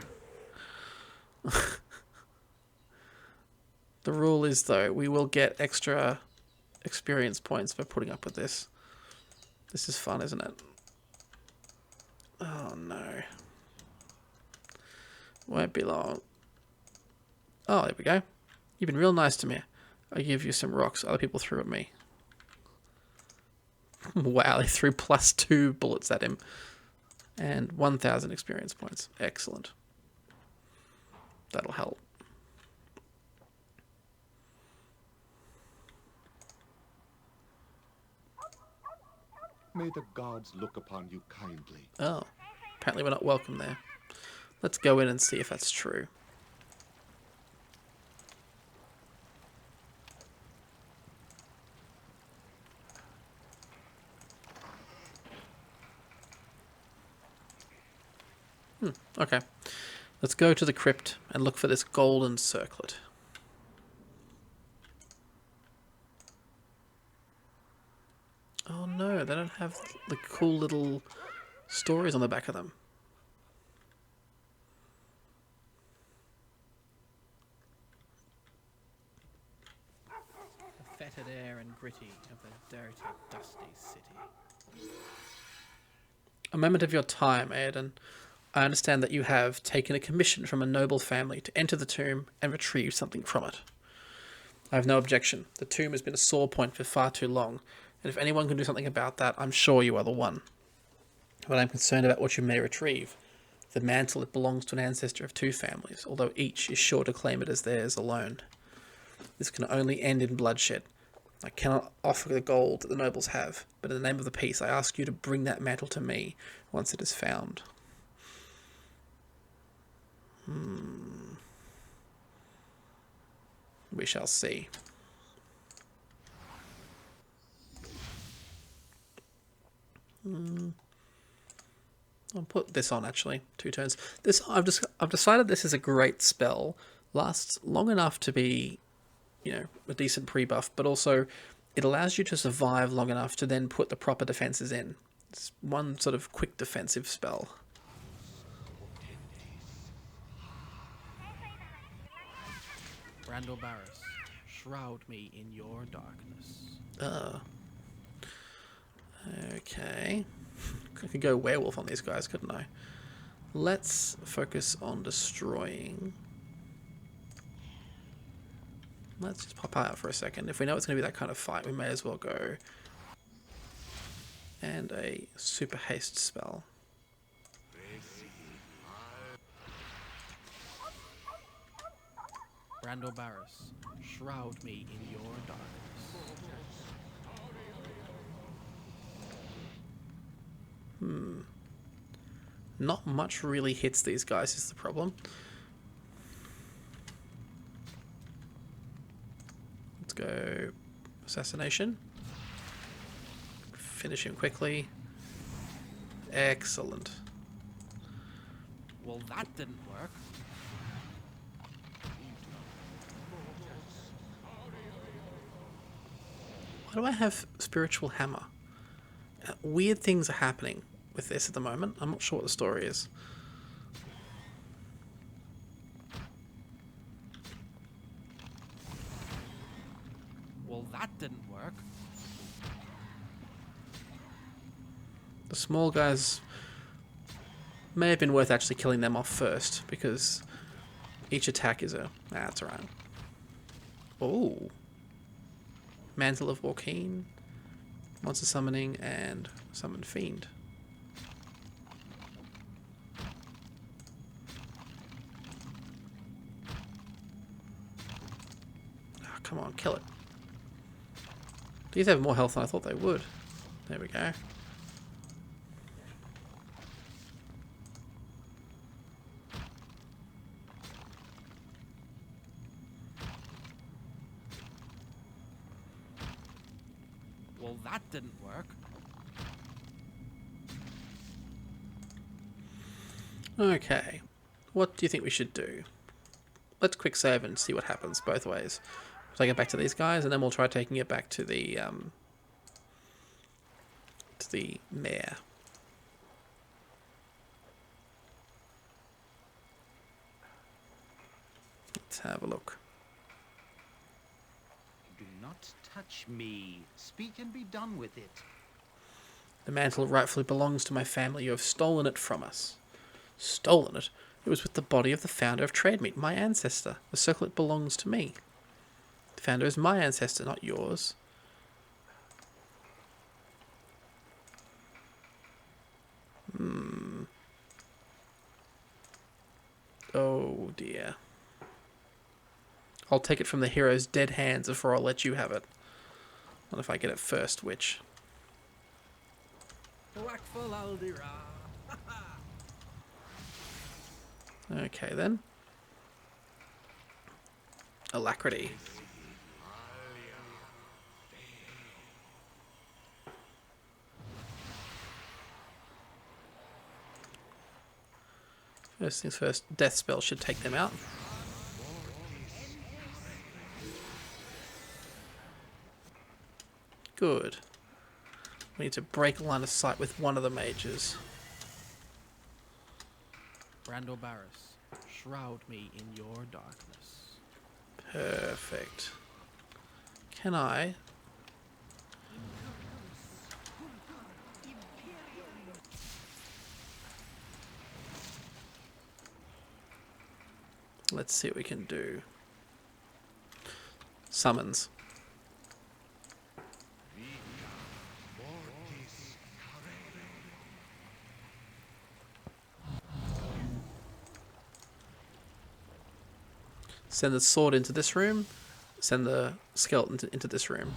The rule is, though, we will get extra experience points for putting up with this. This is fun, isn't it? Oh no. Won't be long. Oh, there we go. You've been real nice to me. I give you some rocks other people threw at me. Wow, they threw +2 bullets at him. And 1,000 experience points. Excellent. That'll help. May the gods look upon you kindly. Oh, apparently we're not welcome there. Let's go in and see if that's true. Okay. Let's go to the crypt and look for this golden circlet. Oh no, they don't have the cool little stories on the back of them. The fetid air and gritty of the dirty, dusty city. A moment of your time, Aodhan. I understand that you have taken a commission from a noble family to enter the tomb and retrieve something from it. I have no objection. The tomb has been a sore point for far too long, and if anyone can do something about that, I'm sure you are the one. But I'm concerned about what you may retrieve. The mantle, it belongs to an ancestor of 2 families, although each is sure to claim it as theirs alone. This can only end in bloodshed. I cannot offer the gold that the nobles have, but in the name of the peace, I ask you to bring that mantle to me once it is found. We shall see. I'll put this on actually. 2 turns. This I've decided this is a great spell. Lasts long enough to be, you know, a decent pre-buff, but also it allows you to survive long enough to then put the proper defenses in. It's one sort of quick defensive spell. Randall Barris, shroud me in your darkness. Okay. I could go werewolf on these guys, couldn't I? Let's focus on destroying. Let's just pop out for a second. If we know it's going to be that kind of fight, we may as well go. And a super haste spell. Randall Barris, shroud me in your darkness. Not much really hits these guys is the problem. Let's go assassination. Finish him quickly. Excellent. Well, that didn't work. Why do I have spiritual hammer? Weird things are happening with this at the moment. I'm not sure what the story is. Well, that didn't work. The small guys may have been worth actually killing them off first, because each attack is a... Nah, that's alright. Oh. Mantle of Warkeen. Monster summoning and summon fiend. Oh, come on, kill it. These have more health than I thought they would. There we go. Well, that didn't work. Okay. What do you think we should do? Let's quick save and see what happens both ways. We'll take it back to these guys, and then we'll try taking it back to the mayor. Let's have a look. Do not touch me. Speak and be done with it. The mantle rightfully belongs to my family. You have stolen it from us. Stolen it? It was with the body of the founder of Trademeet, my ancestor. The circlet belongs to me. The founder is my ancestor, not yours. Oh dear. I'll take it from the hero's dead hands before I'll let you have it. Not if I get it first, witch. Blackful Aldira. Okay then. Alacrity. First things first, death spell should take them out. Good. We need to break line of sight with one of the mages. Brando Barris, shroud me in your darkness. Perfect. Can I? Let's see what we can do. Summons. Send the sword into this room. Send the skeleton into this room.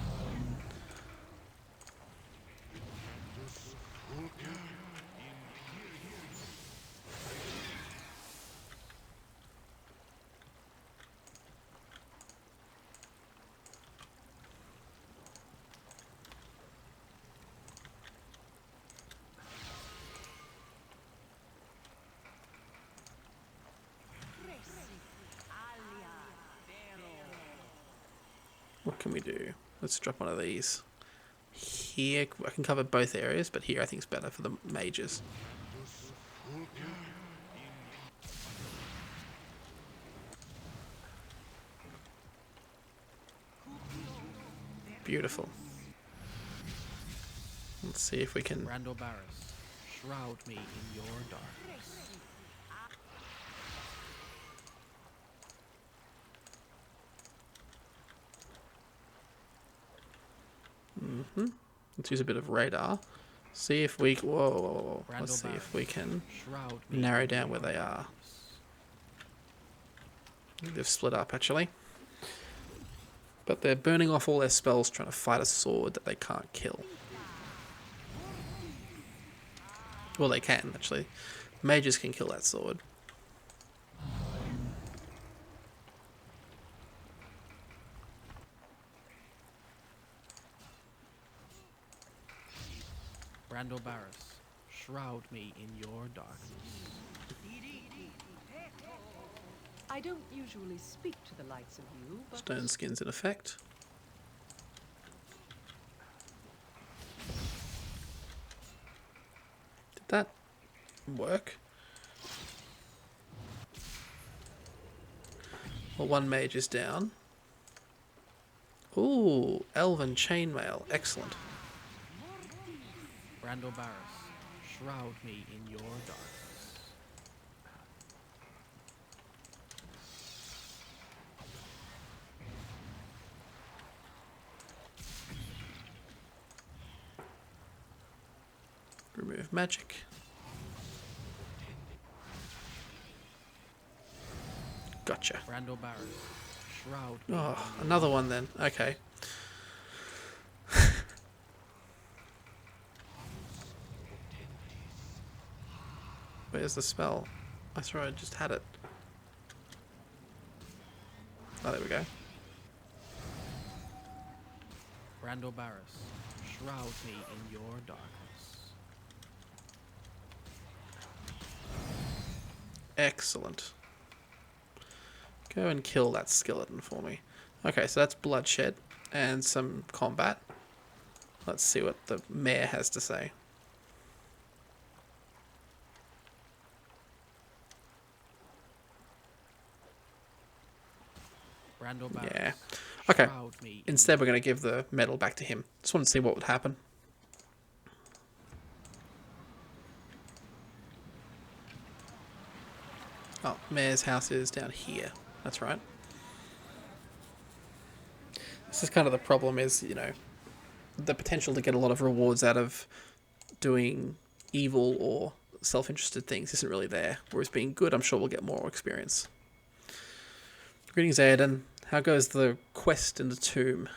What can we do? Let's drop one of these. Here, I can cover both areas, but here I think is better for the mages. Beautiful. Let's see if we can... Brando Barris, shroud me in your darkness. Let's use a bit of radar. See if we... Whoa, whoa, whoa. Let's see if we can narrow down where they are. I think they've split up, actually. But they're burning off all their spells trying to fight a sword that they can't kill. Well, they can, actually. Mages can kill that sword. Brando Barris, shroud me in your darkness. I don't usually speak to the likes of you, but... Stone skin's in effect. Did that work? Well, one mage is down. Ooh, elven chainmail. Excellent. Brando Barris, shroud me in your darkness. Remove magic. Gotcha. Brando Barris, shroud me. Oh, another one then. Okay. Where's the spell? I swear I just had it. Oh, there we go. Brando Barris, Shroud me in your darkness. Excellent. Go and kill that skeleton for me. Okay, so that's bloodshed and some combat. Let's see what the mayor has to say. Yeah. Okay. Instead, we're going to give the medal back to him. Just want to see what would happen. Oh, mayor's house is down here. That's right. This is kind of the problem is, you know, the potential to get a lot of rewards out of doing evil or self-interested things isn't really there. Whereas being good, I'm sure we'll get more experience. Greetings, Aodhan. How goes the quest in the tomb?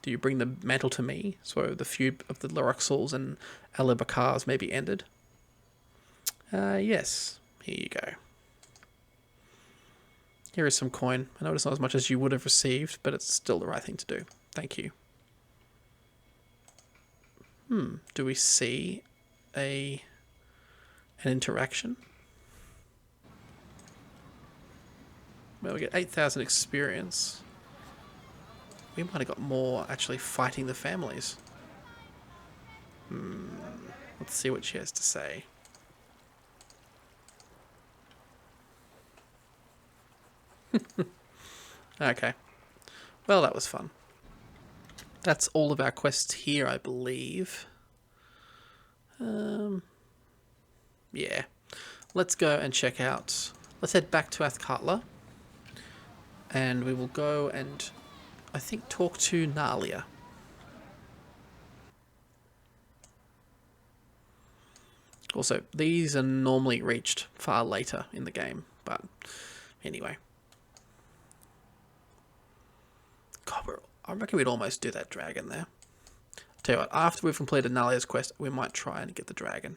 Do you bring the mantle to me, so the feud of the Loraxals and Alibakars may be ended? Yes. Here you go. Here is some coin. I know it's not as much as you would have received, but it's still the right thing to do. Thank you. Do we see an interaction? Well, we get 8,000 experience. We might have got more actually fighting the families. Let's see what she has to say. Okay. Well, that was fun. That's all of our quests here, I believe. Yeah. Let's go and check out... Let's head back to Athkatla. And we will go and, I think, talk to Nalia. Also, these are normally reached far later in the game, but anyway. God, I reckon we'd almost do that dragon there. Tell you what, after we've completed Nalia's quest, we might try and get the dragon.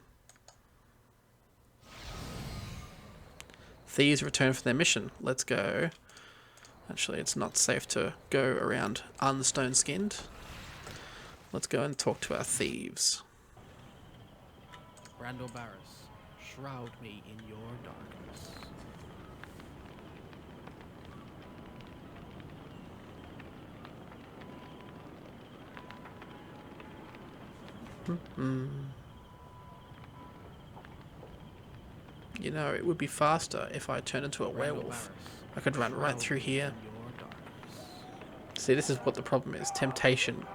Thieves return from their mission. Let's go. Actually, it's not safe to go around unstone-skinned. Let's go and talk to our thieves. Brando Barris, shroud me in your darkness. You know, it would be faster if I turned into a werewolf. I could run right through here. See, this is what the problem is. Temptation.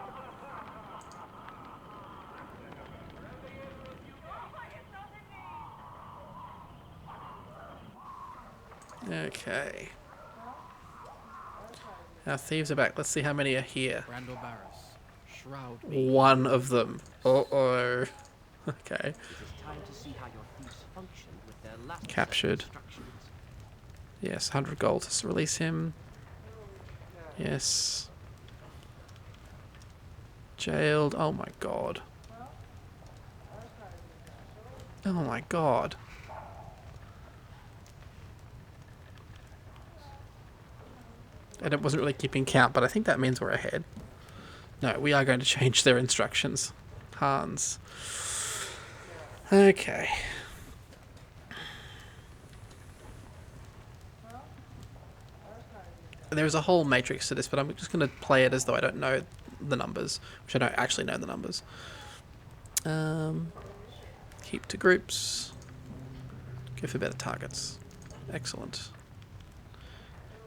Okay. Our thieves are back. Let's see how many are here. Brando Barris, shroud me. One of them. Uh-oh. Okay. It is time to see how your thieves function with their last Captured. Yes, 100 gold to release him. Yes. Jailed. Oh my god. Oh my god. And it wasn't really keeping count, but I think that means we're ahead. No, we are going to change their instructions. Hans. Okay. There's a whole matrix to this, but I'm just going to play it as though I don't know the numbers, which I don't actually know the numbers. Keep to groups. Go for better targets. Excellent.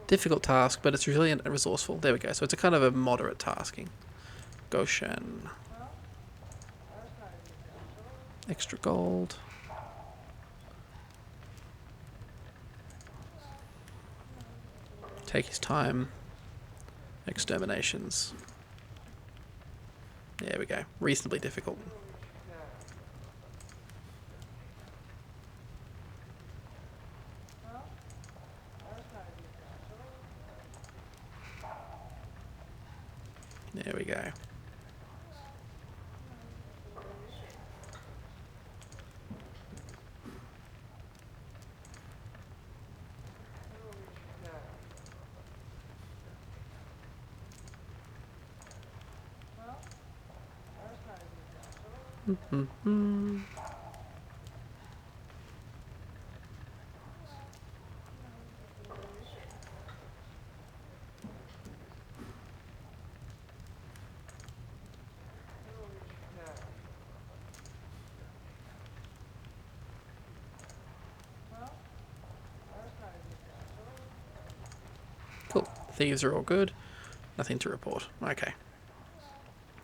Difficult task, but it's resilient and resourceful. There we go. So it's a kind of a moderate tasking. Goshen. Extra gold. Take his time. Exterminations. There we go. Reasonably difficult. There we go. Cool. Thieves are all good. Nothing to report. Okay.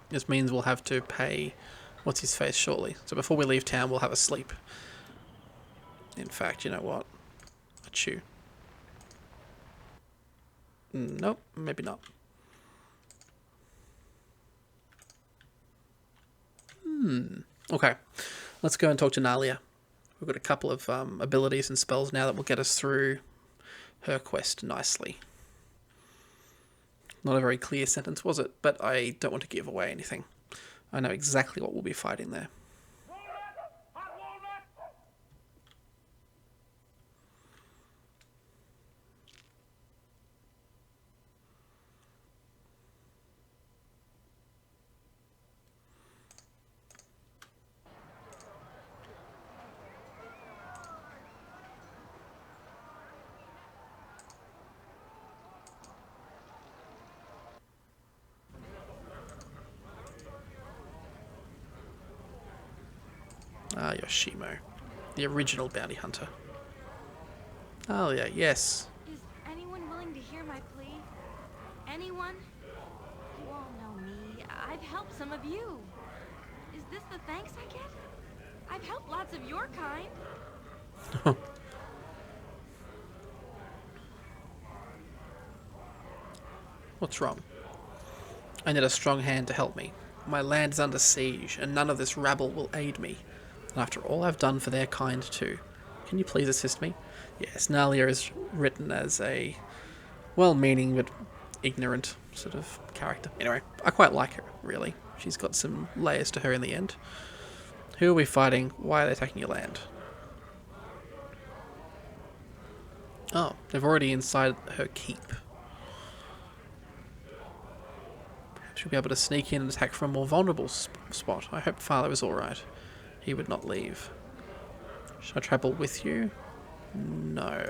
This means we'll have to pay what's his face shortly. So before we leave town, we'll have a sleep. In fact, you know what? A chew. Nope, maybe not. Okay. Let's go and talk to Nalia. We've got a couple of abilities and spells now that will get us through her quest nicely. Not a very clear sentence, was it? But I don't want to give away anything. I know exactly what we'll be fighting there. Ah, Yoshimo. The original bounty hunter. Oh yeah, yes. Is anyone willing to hear my plea? Anyone? You all know me. I've helped some of you. Is this the thanks I get? I've helped lots of your kind. What's wrong? I need a strong hand to help me. My land is under siege, and none of this rabble will aid me. And after all I've done for their kind too. Can you please assist me? Yes, Nalia is written as a well-meaning but ignorant sort of character. Anyway, I quite like her, really. She's got some layers to her in the end. Who are we fighting? Why are they taking your land? Oh, they've already inside her keep. Perhaps we'll be able to sneak in and attack from a more vulnerable spot. I hope Father is alright. He would not leave. Should I travel with you? No.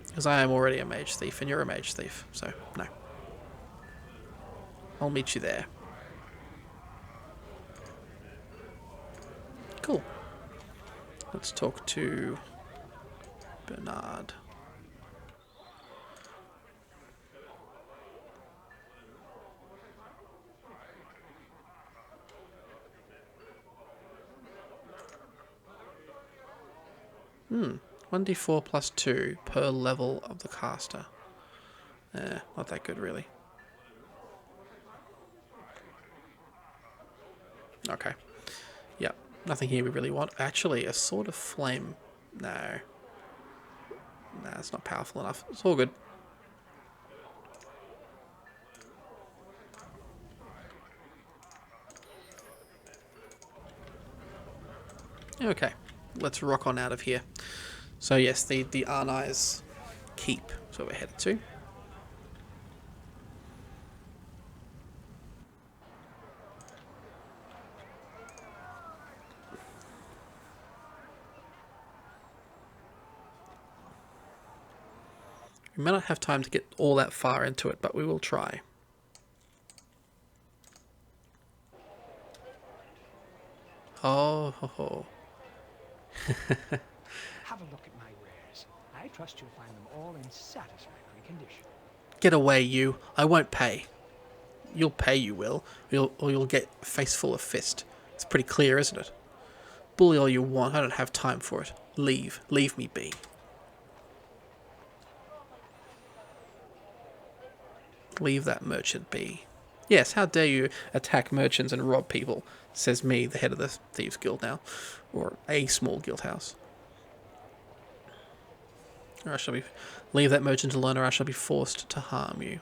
Because I am already a mage thief and you're a mage thief, so no. I'll meet you there. Cool. Let's talk to Bernard. Hmm. 1d4 plus 2 per level of the caster. Not that good, really. Okay. Yep. Nothing here we really want. Actually, a sword of flame. No. Nah, it's not powerful enough. It's all good. Okay. Let's rock on out of here. So yes, the Arnai's keep is where we're headed to. We may not have time to get all that far into it, but we will try. Oh, ho, ho. Have a look at my wares. I trust you'll find them all in satisfactory condition. Get away, you. I won't pay. You'll pay, you will. Or you'll get a face full of fist. It's pretty clear, isn't it? Bully all you want. I don't have time for it. Leave. Leave me be. Leave that merchant be. Yes, how dare you attack merchants and rob people, says me, the head of the Thieves Guild now. Or a small guild house. Or I shall be... Leave that merchant alone, or I shall be forced to harm you.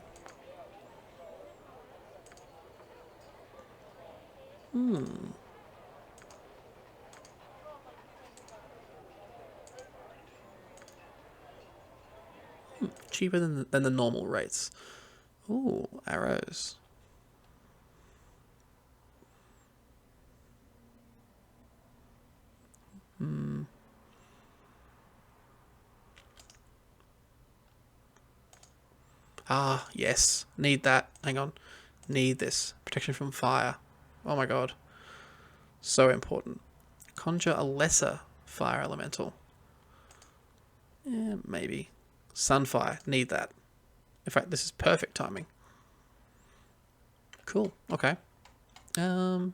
Cheaper than the normal rates. Ooh, arrows. Ah, yes. Need that. Hang on. Need this. Protection from fire. Oh my god. So important. Conjure a lesser fire elemental. Yeah, maybe. Sunfire. Need that. In fact, this is perfect timing. Cool. Okay. I'm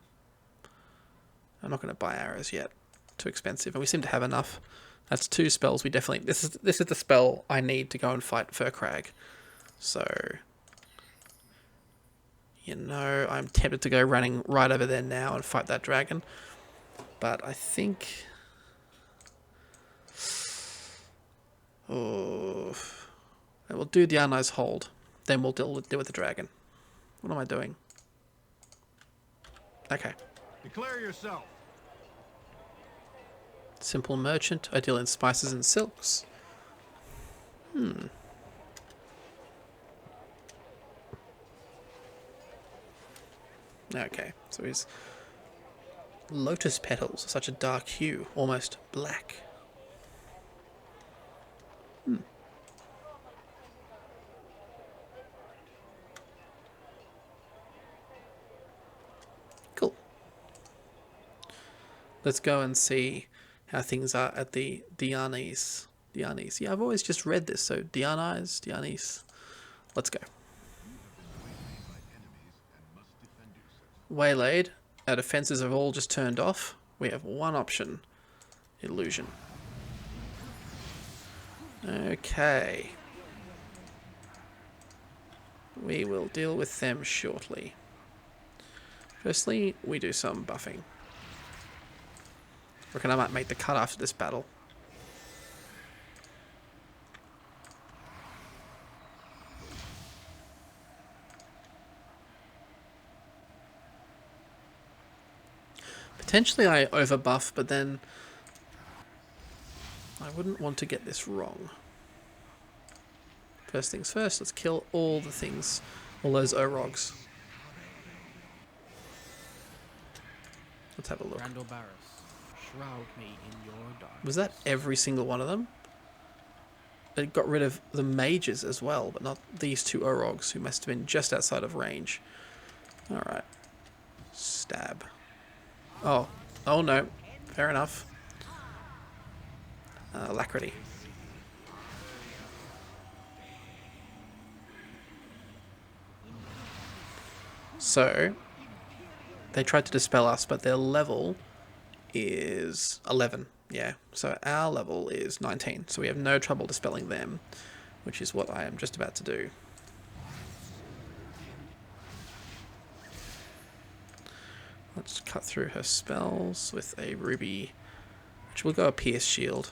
not going to buy arrows yet. Too expensive, and we seem to have enough. That's 2 spells. We definitely this is the spell I need to go and fight Furcrag. So, you know, I'm tempted to go running right over there now and fight that dragon, but I think, oh, we'll do the Arnai's Hold. Then we'll deal with the dragon. What am I doing? Okay. Declare yourself. Simple merchant. I deal in spices and silks. Okay, so his lotus petals, such a dark hue, almost black. Cool. Let's go and see how things are at the Dianis. Dianis. Yeah, I've always just read this, so Dianis. Let's go. Waylaid. Our defenses have all just turned off. We have one option. Illusion. Okay. We will deal with them shortly. Firstly, we do some buffing. Reckon I might make the cut after this battle. Potentially I overbuff, but then I wouldn't want to get this wrong. First things first, let's kill all the things, all those Orogs. Let's have a look. Randall Barris, shroud me in your darkness. Was that every single one of them? It got rid of the mages as well, but not these 2 Orogs, who must have been just outside of range. Alright. Stab. Oh no. Fair enough. Alacrity. So, they tried to dispel us, but their level is 11. Yeah, so our level is 19, so we have no trouble dispelling them, which is what I am just about to do. Let's cut through her spells with a ruby, which will go a pierce shield.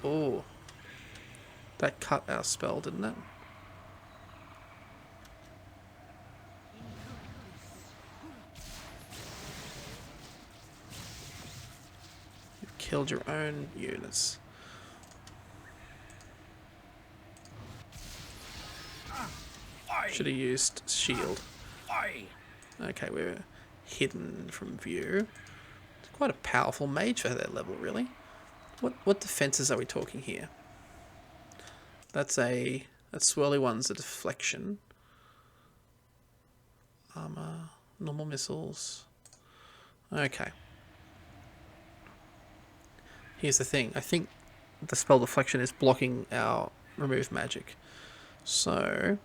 Oh, that cut our spell, didn't it? You've killed your own units. Should have used shield. Okay, we're hidden from view. It's quite a powerful mage for their level, really. What defenses are we talking here? That swirly one's a deflection. Armor, normal missiles. Okay. Here's the thing. I think the spell deflection is blocking our remove magic. So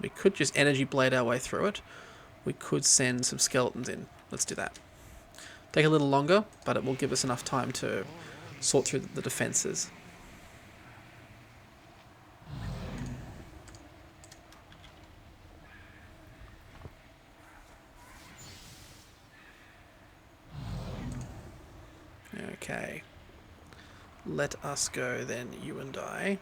we could just energy blade our way through it. We could send some skeletons in. Let's do that. Take a little longer, but it will give us enough time to sort through the defenses. Okay. Let us go then, you and I.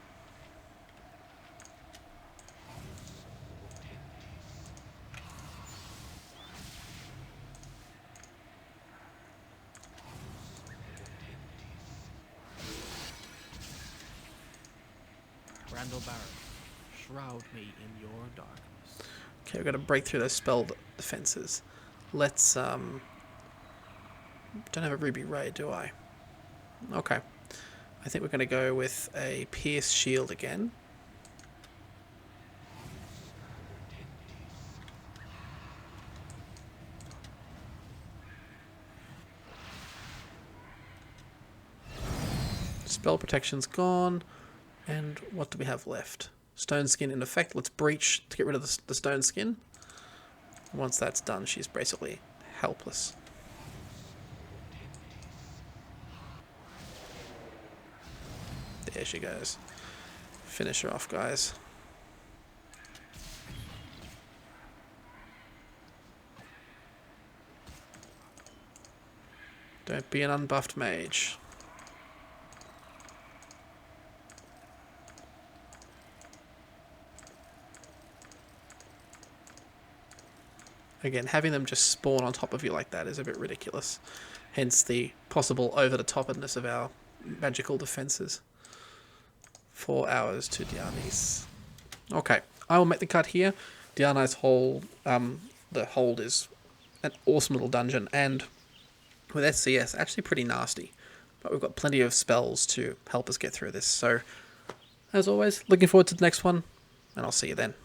Randall Barris, shroud me in your darkness. Okay, we've got to break through those spell defenses. Let's, don't have a ruby ray, do I? Okay. I I think we're going to go with a Pierce Shield again. Spell protection's gone. And what do we have left? Stone skin in effect. Let's breach to get rid of the stone skin. Once that's done, she's basically helpless. There she goes. Finish her off, guys. Don't be an unbuffed mage. Again, having them just spawn on top of you like that is a bit ridiculous. Hence the possible over-the-topness of our magical defenses. 4 hours to Diana's. Okay, I will make the cut here. Diana's whole, the hold is an awesome little dungeon, and with SCS, actually pretty nasty. But we've got plenty of spells to help us get through this. So, as always, looking forward to the next one, and I'll see you then.